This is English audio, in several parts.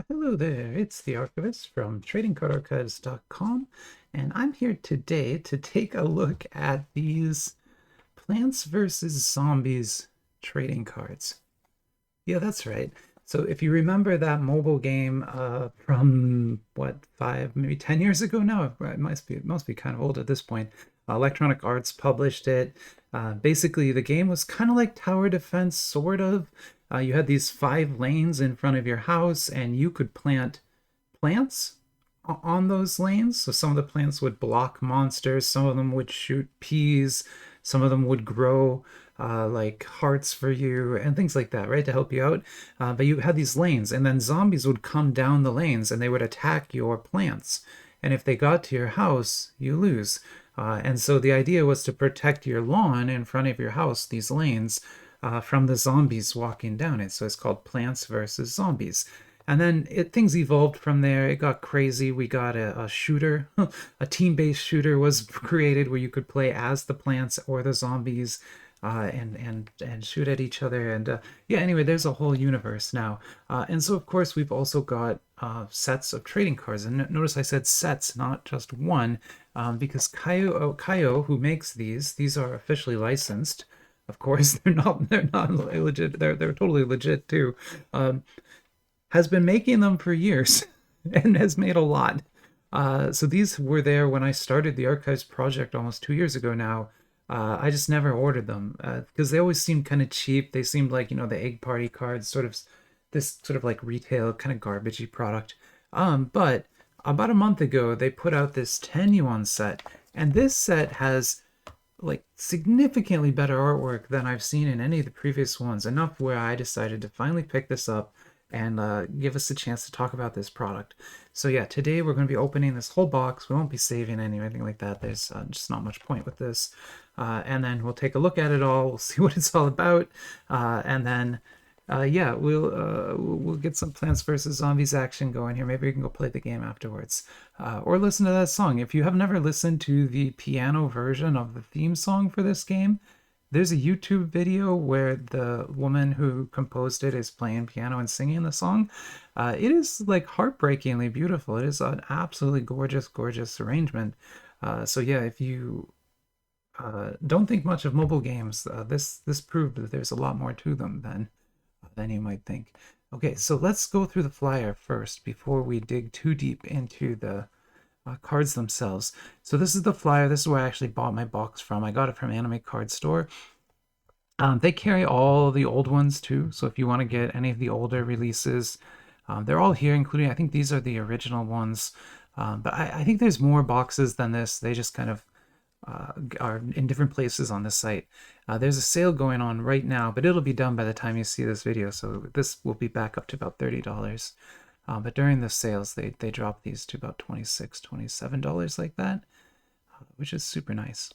Hello there, it's the Archivist from TradingCardArchives.com, and I'm here today to take a look at these Plants vs. Zombies trading cards. Yeah, that's right. So if you remember that mobile game from what, 5, maybe 10 years ago now, it must be kind of old at this point. Electronic Arts published it. Basically, the game was kind of like tower defense, sort of. You had these 5 lanes in front of your house, and you could plant plants on those lanes. So some of the plants would block monsters, some of them would shoot peas, some of them would grow like hearts for you and things like that, right, to help you out. But you had these lanes, and then zombies would come down the lanes and they would attack your plants. And if they got to your house, you lose. And so the idea was to protect your lawn in front of your house, these lanes, from the zombies walking down it. So it's called Plants versus Zombies. And then things evolved from there. It got crazy. We got a shooter, a team-based shooter was created where you could play as the plants or the zombies, and shoot at each other. And yeah, anyway, there's a whole universe now. And so of course we've also got sets of trading cards. And notice I said sets, not just one, because Kayou, who makes these are officially licensed. Of course, they're not legit. They're totally legit too. Has been making them for years and has made a lot. So these were there when I started the Archives project almost 2 years ago now. I just never ordered them because they always seemed kind of cheap. They seemed like, the egg party cards, sort of this sort of like retail kind of garbagey product. But about a month ago, they put out this 10 yuan set, and this set has like significantly better artwork than I've seen in any of the previous ones. Enough where I decided to finally pick this up and give us a chance to talk about this product. So yeah, today we're going to be opening this whole box. We won't be saving anything like that. There's just not much point with this. And then we'll take a look at it all. We'll see what it's all about. And then yeah, we'll get some Plants vs. Zombies action going here. Maybe we can go play the game afterwards. Or listen to that song. If you have never listened to the piano version of the theme song for this game, there's a YouTube video where the woman who composed it is playing piano and singing the song. It is like heartbreakingly beautiful. It is an absolutely gorgeous, gorgeous arrangement. So yeah, if you don't think much of mobile games, this proved that there's a lot more to them than you might think. Okay, so let's go through the flyer first before we dig too deep into the cards themselves. So this is the flyer. This is where I actually bought my box from. I got it from Anime Card Store. They carry all the old ones too. So if you want to get any of the older releases, they're all here, including, I think these are the original ones. But I think there's more boxes than this. They just kind of are in different places on the site. There's a sale going on right now, but it'll be done by the time you see this video. So this will be back up to about $30. But during the sales, they drop these to about $26, $27 like that, which is super nice.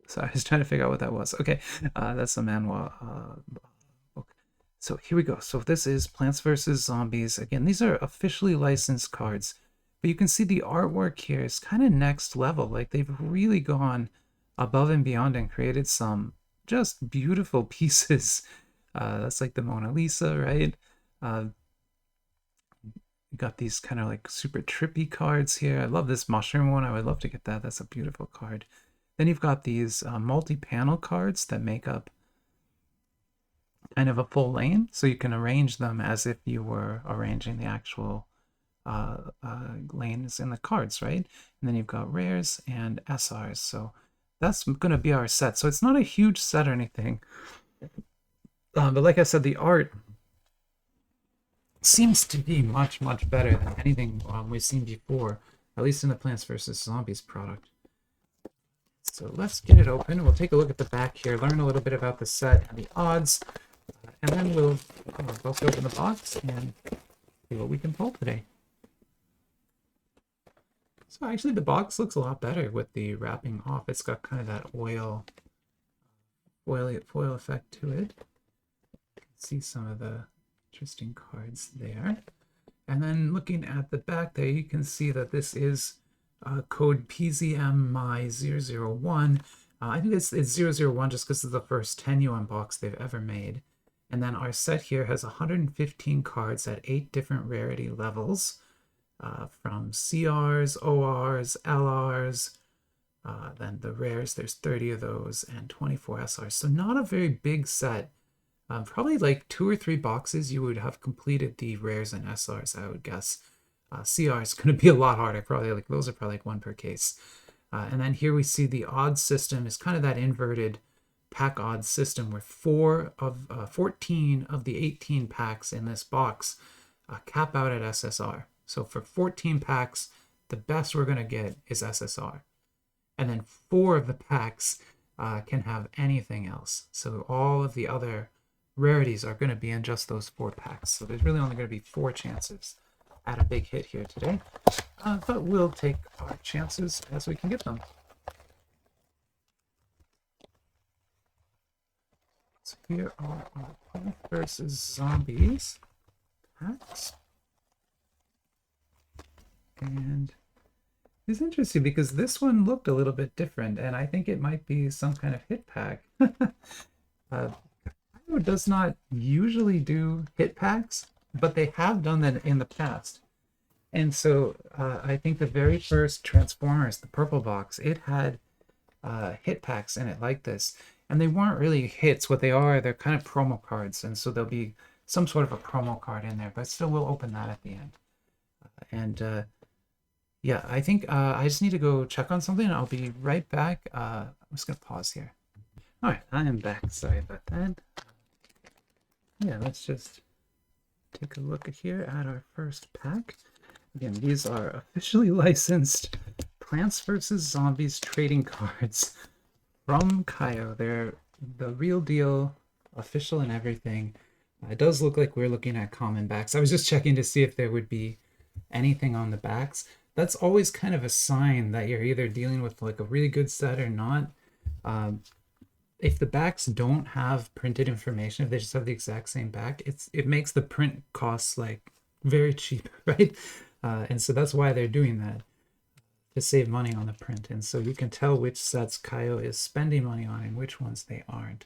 So I was trying to figure out what that was. Okay, that's the manhwa book. So here we go. So this is Plants vs. Zombies. Again, these are officially licensed cards, but you can see the artwork here is kind of next level. Like they've really gone above and beyond and created some just beautiful pieces. That's like the Mona Lisa, right? Got these kind of like super trippy cards here. I love this mushroom one. I would love to get that. That's a beautiful card. Then you've got these multi-panel cards that make up kind of a full lane, so you can arrange them as if you were arranging the actual lanes in the cards, right? And then you've got rares and SRs. So that's going to be our set. So it's not a huge set or anything. But like I said, the art seems to be much, much better than anything we've seen before, at least in the Plants vs. Zombies product. So let's get it open. We'll take a look at the back here, learn a little bit about the set and the odds, and then we'll both open the box and see what we can pull today. So actually the box looks a lot better with the wrapping off. It's got kind of that foil effect to it. You can see some of the interesting cards there. And then looking at the back there, you can see that this is code PZMI001. I think it's 001 just because it's the first 10 UN box they've ever made. And then our set here has 115 cards at 8 different rarity levels, from CRs, ORs, LRs, then the rares, there's 30 of those, and 24 SRs. So not a very big set. Probably like 2 or 3 boxes you would have completed the rares and SRs, I would guess. CR is going to be a lot harder. Probably like those are probably like 1 per case. And then here we see the odds system is kind of that inverted pack odds system where 14 of the 18 packs in this box cap out at SSR. So for 14 packs, the best we're going to get is SSR. And then 4 of the packs can have anything else. So all of the other rarities are going to be in just those 4 packs. So there's really only going to be 4 chances at a big hit here today. But we'll take our chances as we can get them. So here are our Plants vs. Zombies packs. And it's interesting because this one looked a little bit different, and I think it might be some kind of hit pack. Kayou does not usually do hit packs, but they have done that in the past. And so I think the very first Transformers, the purple box, it had hit packs in it like this. And they weren't really hits. What they are, they're kind of promo cards. And so there'll be some sort of a promo card in there, but still we'll open that at the end. And yeah, I think I just need to go check on something. I'll be right back. I'm just going to pause here. All right, I am back. Sorry about that. Yeah, let's just take a look here at our first pack. Again, these are officially licensed Plants vs. Zombies trading cards from Kayou. They're the real deal, official and everything. It does look like we're looking at common backs. I was just checking to see if there would be anything on the backs. That's always kind of a sign that you're either dealing with like a really good set or not. If the backs don't have printed information, if they just have the exact same back, it makes the print costs like very cheap, right? And so that's why they're doing that, to save money on the print. And so you can tell which sets Kayou is spending money on and which ones they aren't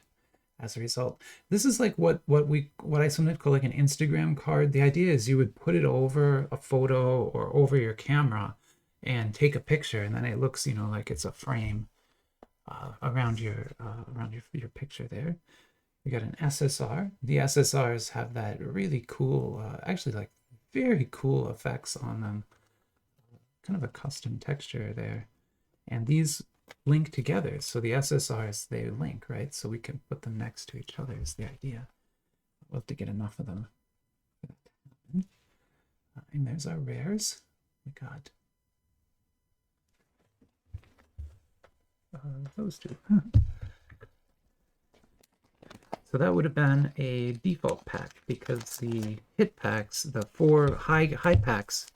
as a result. This is like what I sometimes call like an Instagram card. The idea is you would put it over a photo or over your camera and take a picture, and then it looks, you know, like it's a frame around your picture there. We got an SSR. The SSRs have that really cool, actually like very cool effects on them. Kind of a custom texture there. And these link together. So the SSRs, they link, right? So we can put them next to each other is the idea. We'll have to get enough of them for that to happen. And there's our rares. We got those two. So that would have been a default pack because the hit packs, the 4 high packs,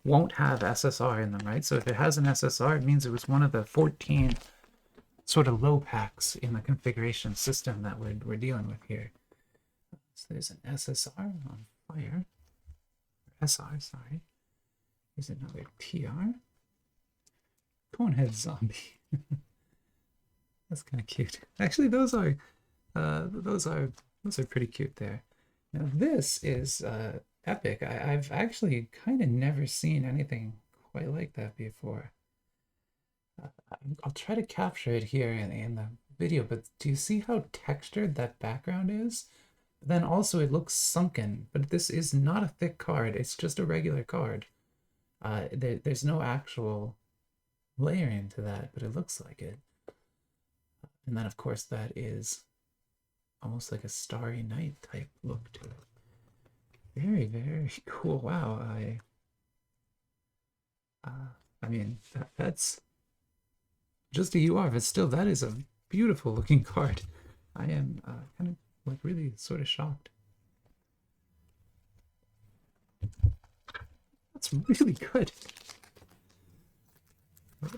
won't have SSR in them, right? So if it has an SSR, it means it was one of the 14 sort of low packs in the configuration system that we're dealing with here. So there's an SSR on fire. SR, sorry. Here's another TR. Conehead zombie. That's kind of cute. Actually, those are pretty cute there. Now this is epic. I've actually kind of never seen anything quite like that before. I'll try to capture it here in the video, but do you see how textured that background is? Then also it looks sunken, but this is not a thick card. It's just a regular card. There's no actual layering to that, but it looks like it. And then of course that is almost like a Starry Night type look to it. Very, very cool. Wow. I mean, that's just a UR, but still, that is a beautiful looking card. I am kind of like really sort of shocked. That's really good.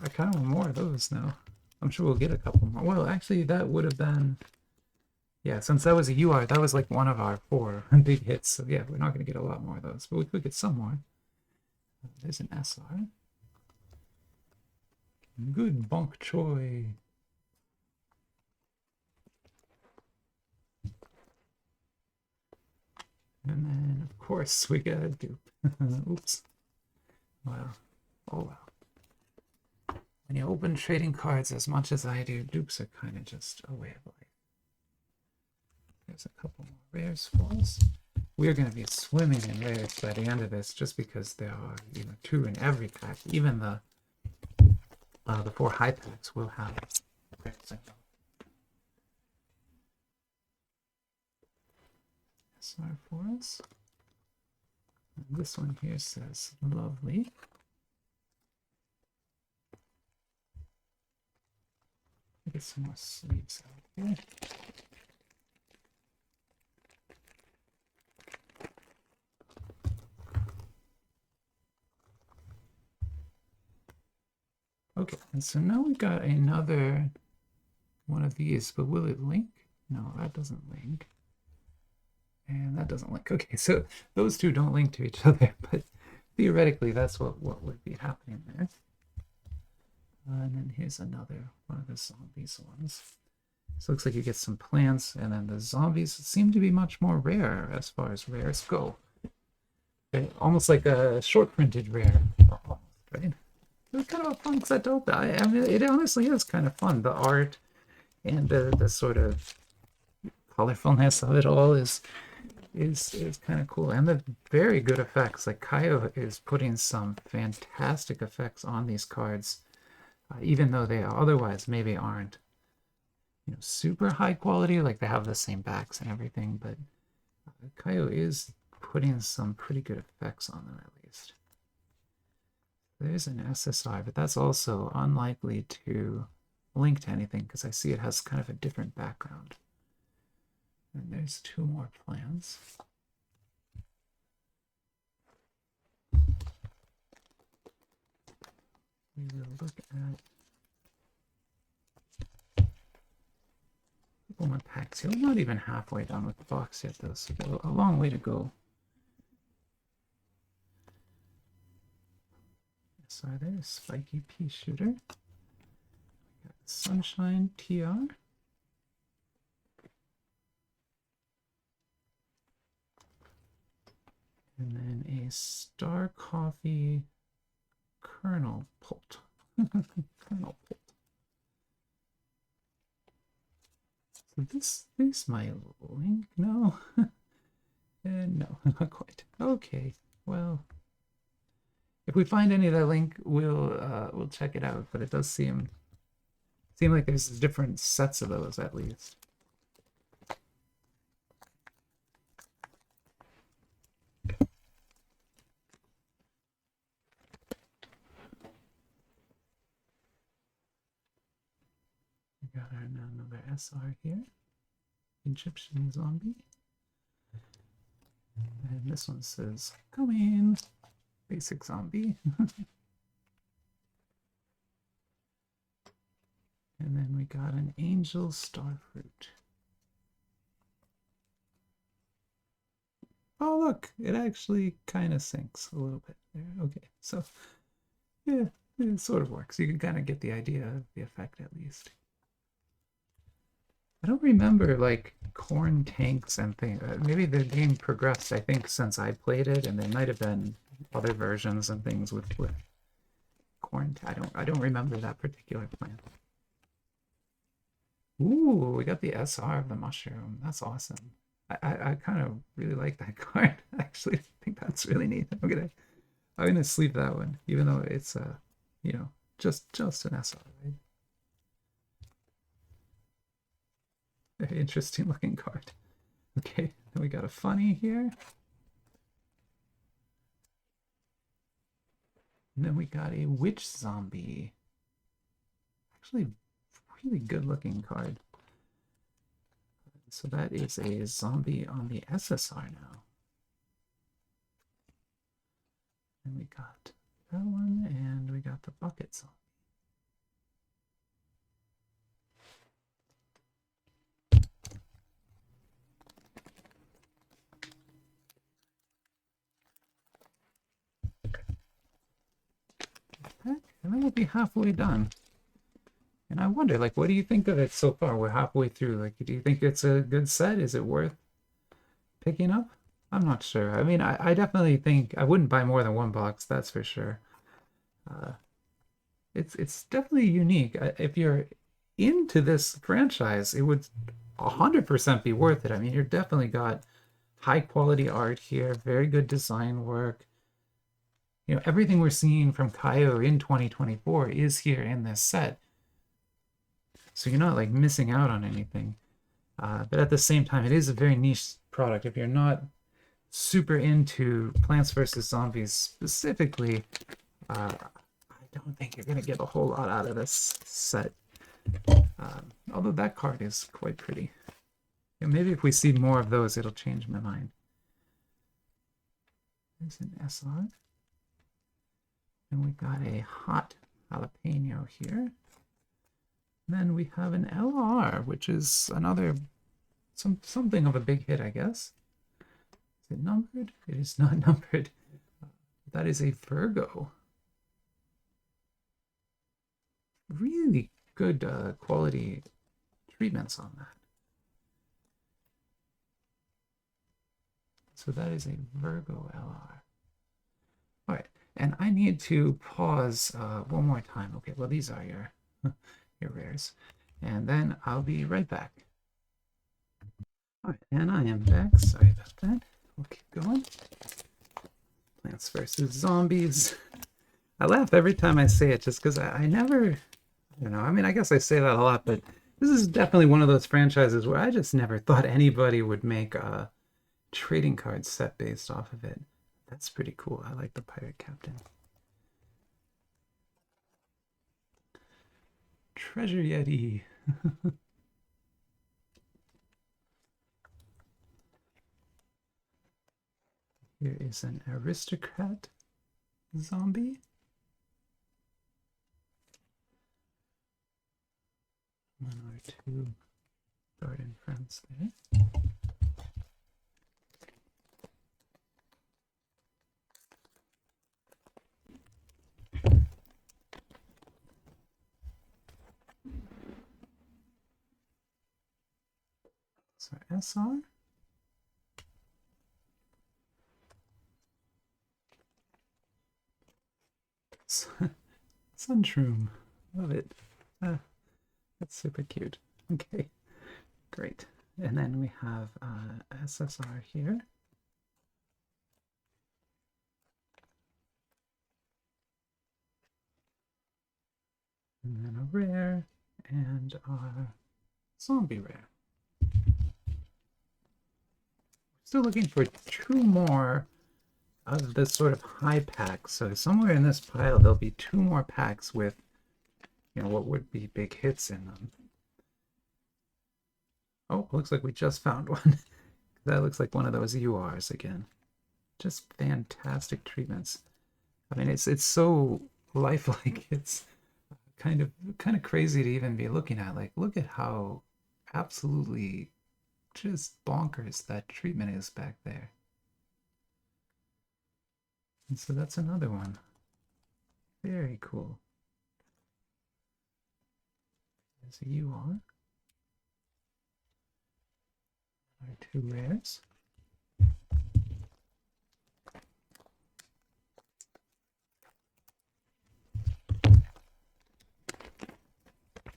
I kind of want more of those now. I'm sure we'll get a couple more. Well, actually, that would have been... Yeah, since that was a UR, that was like one of our 4 big hits. So yeah, we're not going to get a lot more of those, but we could get some more. There's an SR. Good Bonk Choi. course, we got a dupe. Oops. Well, oh well. When you open trading cards as much as I do, dupes are kind of just a way of life. There's a couple more rares for us. We're going to be swimming in rares by the end of this, just because there are, 2 in every pack. Even the 4 high packs will have rares in them. SR for us. And this one here says lovely. Get some more sleeves out here. Okay, and so now we got another one of these, but will it link? No, that doesn't link. And that doesn't link. Okay, so those two don't link to each other, but theoretically that's what would be happening there. And then here's another one of the zombies ones. So it looks like you get some plants, and then the zombies seem to be much more rare as far as rares go. They're almost like a short printed rare, right? It's kind of a fun set to open. I mean, it honestly is kind of fun. The art and the sort of colorfulness of it all is kind of cool, and the very good effects. Like Kayou is putting some fantastic effects on these cards, even though they otherwise maybe aren't, super high quality. Like they have the same backs and everything, but Kayou is putting some pretty good effects on them at least. There's an SSR, but that's also unlikely to link to anything because I see it has kind of a different background. And there's 2 more plans. We will look at a couple more packs here. We're not even halfway done with the box yet, though, so we've got a long way to go. So there's Spiky Pea Shooter. We got Sunshine TR. And then a Star Coffee Kernel Pult. Kernel Pult. So this might link. No. No, not quite. Okay. Well, if we find any that link, we'll check it out. But it does seem like there's different sets of those at least. We got another SR here. Egyptian zombie. And this one says, come in. Basic zombie. And then we got an angel starfruit. Oh, look, it actually kind of sinks a little bit there. Okay, so yeah, it sort of works. You can kind of get the idea of the effect at least. I don't remember like corn tanks and things. Maybe the game progressed, I think, since I played it, and there might have been other versions and things with corn. I don't remember that particular plant. Ooh, we got the SR of the mushroom. That's awesome. I kind of really like that card. Actually, I think that's really neat. I'm gonna sleeve that one, even though it's just an SR, right? Very interesting looking card. Okay, then we got a funny here. And then we got a witch zombie. Actually, really good looking card. So that is a zombie on the SSR now. And we got that one, and we got the bucket zombie. And then we'll be halfway done. And I wonder, like, what do you think of it so far? We're halfway through. Like, do you think it's a good set? Is it worth picking up? I'm not sure. I mean, I definitely think I wouldn't buy more than one box, that's for sure. Uh, it's definitely unique. If you're into this franchise, it would 100% be worth it. I mean, you're definitely got high quality art here, very good design work. You know, everything we're seeing from Kayou in 2024 is here in this set. So you're not like missing out on anything. But at the same time, it is a very niche product. If you're not super into Plants vs. Zombies specifically, I don't think you're going to get a whole lot out of this set. Although that card is quite pretty. Yeah, maybe if we see more of those, it'll change my mind. There's an SR. And we got a hot jalapeno here. Then we have an LR, which is another something of a big hit, I guess. Is it numbered? It is not numbered. That is a Virgo. Really good quality treatments on that. So that is a Virgo LR. All right, and I need to pause one more time. Okay, well, these are your rares. And then I'll be right back. All right, and I am back. Sorry about that. We'll keep going. Plants vs. Zombies. I laugh every time I say it just because I never, you know, I mean, I guess I say that a lot, but this is definitely one of those franchises where I just never thought anybody would make a trading card set based off of it. That's pretty cool. I like the Pirate Captain. Treasure Yeti. Here is an aristocrat zombie. One or two garden friends there. So SR. Sunshroom. Love it. That's super cute. Okay, great. And then we have SSR here. And then a rare and our zombie rare. Still looking for two more of this sort of high pack. So somewhere in this pile, there'll be two more packs with, you know, what would be big hits in them. Oh, looks like we just found one. That looks like one of those URs again. Just fantastic treatments. I mean, it's so lifelike. It's kind of crazy to even be looking at. Like, look at how absolutely just bonkers that treatment is back there. And so that's another one. Very cool. There's a UR. Our two rares.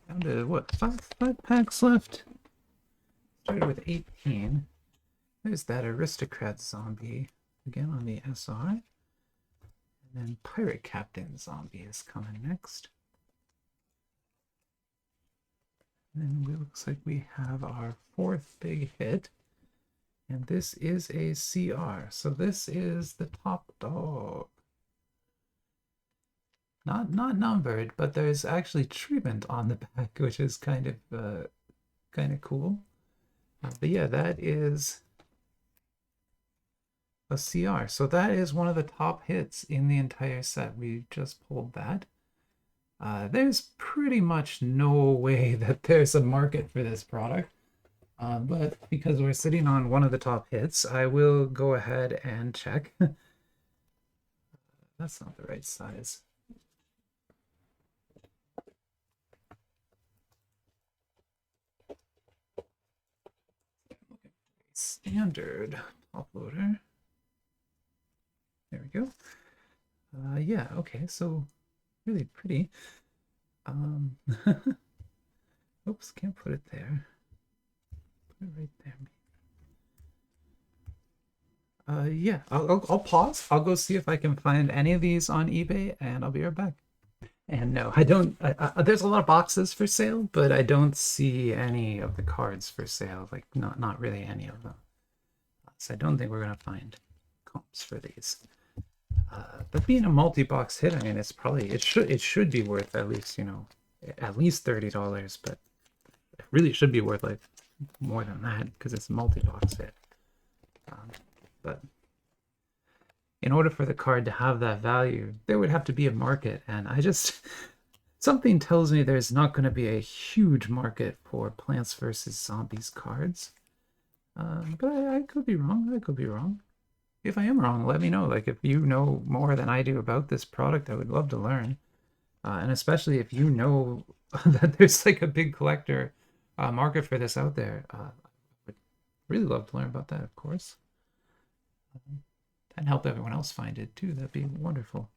Down to what, five packs left? Started with 18. There's that aristocrat zombie again on the SR. And then Pirate Captain zombie is coming next. And then it looks like we have our fourth big hit. And this is a CR. So this is the top dog. Not numbered, but there's actually treatment on the back, which is kind of cool. But yeah, that is a CR. So that is one of the top hits in the entire set. We just pulled that. There's pretty much no way that there's a market for this product. But because we're sitting on one of the top hits, I will go ahead and check. That's not the right size. Standard top loader. There we go. Yeah, okay, so really pretty. Oops, can't put it there. Put it right there. Yeah, I'll pause. I'll go see if I can find any of these on eBay, and I'll be right back. And no, I don't. There's a lot of boxes for sale, but I don't see any of the cards for sale. Like not really any of them. So I don't think we're gonna find comps for these. But being a multi-box hit, I mean, it should be worth at least at least $30. But it really should be worth like more than that because it's a multi-box hit. But in order for the card to have that value, there would have to be a market, and something tells me there's not going to be a huge market for Plants vs. Zombies cards. But I could be wrong. I could be wrong. If I am wrong, let me know. Like, if you know more than I do about this product, I would love to learn. And especially if you know that there's like a big collector market for this out there. I would really love to learn about that, of course. And help everyone else find it too. That'd be wonderful.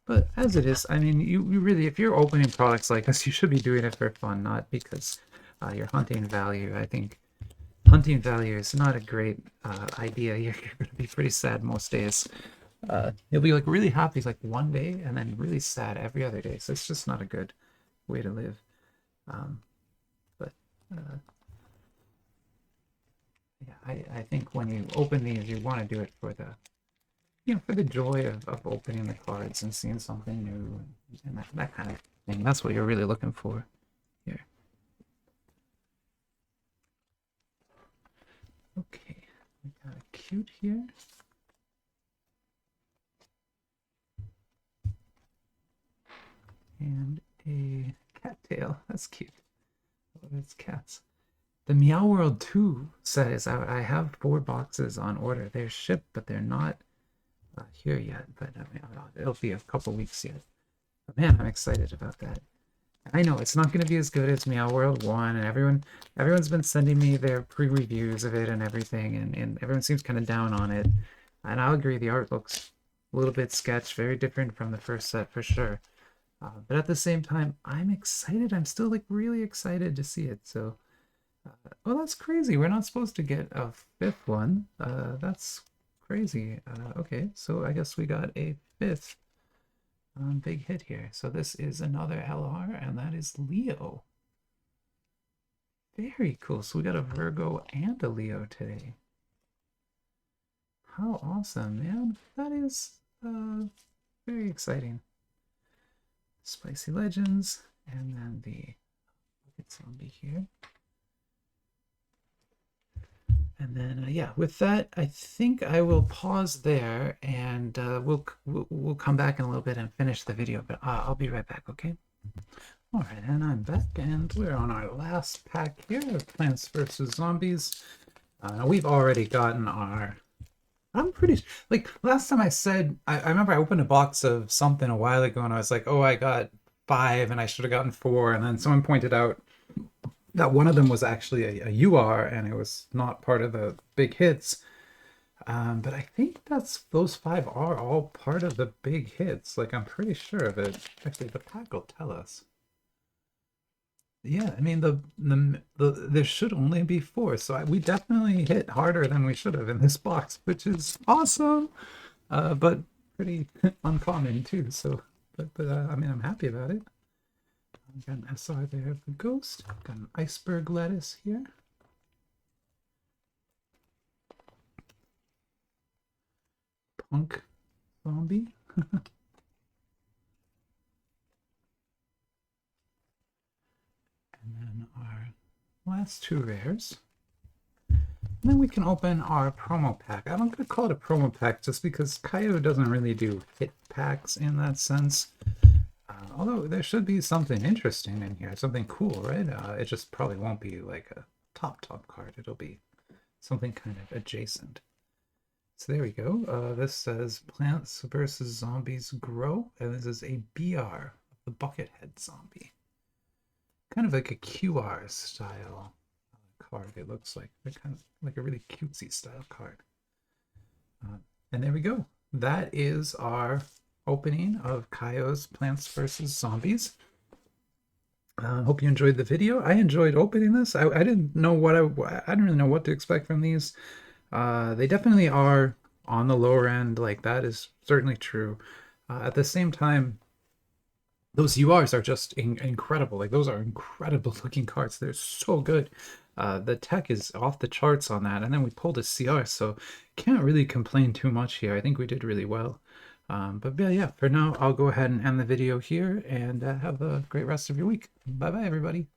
But as it is, I mean, you really, if you're opening products like this, you should be doing it for fun, not because you're hunting value. I think hunting value is not a great idea. You're going to be pretty sad most days. You'll be like really happy like one day and then really sad every other day. So it's just not a good way to live. But yeah, I think when you open these, you want to do it for the joy of opening the cards and seeing something new and that kind of thing. That's what you're really looking for here. Okay, we got a cute here. And a cattail. That's cute. Oh, it's cats. The Meow World 2 says I have 4 boxes on order. They're shipped, but they're not here yet. But I mean, it'll be a couple weeks yet. But man, I'm excited about that. I know it's not going to be as good as Meow World 1, and everyone's been sending me their pre-reviews of it and everything, and everyone seems kind of down on it. And I'll agree, the art looks a little bit sketch, very different from the first set for sure. But at the same time, I'm excited. I'm still like really excited to see it. So, oh, that's crazy. We're not supposed to get a 5th one. That's crazy. Okay, so I guess we got a 5th big hit here. So this is another LR, and that is Leo. Very cool. So we got a Virgo and a Leo today. How awesome, man. That is very exciting. Spicy Legends, and then the Bucket Zombie here. And then, yeah, with that, I think I will pause there, and we'll come back in a little bit and finish the video, but I'll be right back, okay? All right, and I'm back, and we're on our last pack here of Plants vs. Zombies. We've already gotten our... I'm pretty... Like, last time I said... I remember I opened a box of something a while ago, and I was like, oh, I got 5, and I should have gotten 4, and then someone pointed out that one of them was actually a UR, and it was not part of the big hits. But I think those 5 are all part of the big hits. Like, I'm pretty sure of it. Actually, the pack will tell us. Yeah, I mean there should only be 4, so we definitely hit harder than we should have in this box, which is awesome, but pretty uncommon too. So, but I mean, I'm happy about it. I've got an SR there for Ghost. I've got an Iceberg Lettuce here. Punk Zombie. And then our last 2 rares. And then we can open our promo pack. I'm going to call it a promo pack just because Kayou doesn't really do hit packs in that sense. Although there should be something interesting in here, something cool, right? It just probably won't be like a top card. It'll be something kind of adjacent. So there we go. This says Plants vs. Zombies Grow, and this is a BR, the Buckethead Zombie. Kind of like a QR style card, it looks like. They're kind of like a really cutesy style card. And there we go. That is our opening of Kayou's Plants vs. Zombies. Hope you enjoyed the video. I enjoyed opening this. I didn't know what I don't really know what to expect from these. They definitely are on the lower end. Like, that is certainly true. At the same time, those URs are just incredible. Like, those are incredible looking cards. They're so good. The tech is off the charts on that. And then we pulled a CR, so can't really complain too much here. I think we did really well. But yeah, for now, I'll go ahead and end the video here, and have a great rest of your week. Bye-bye, everybody.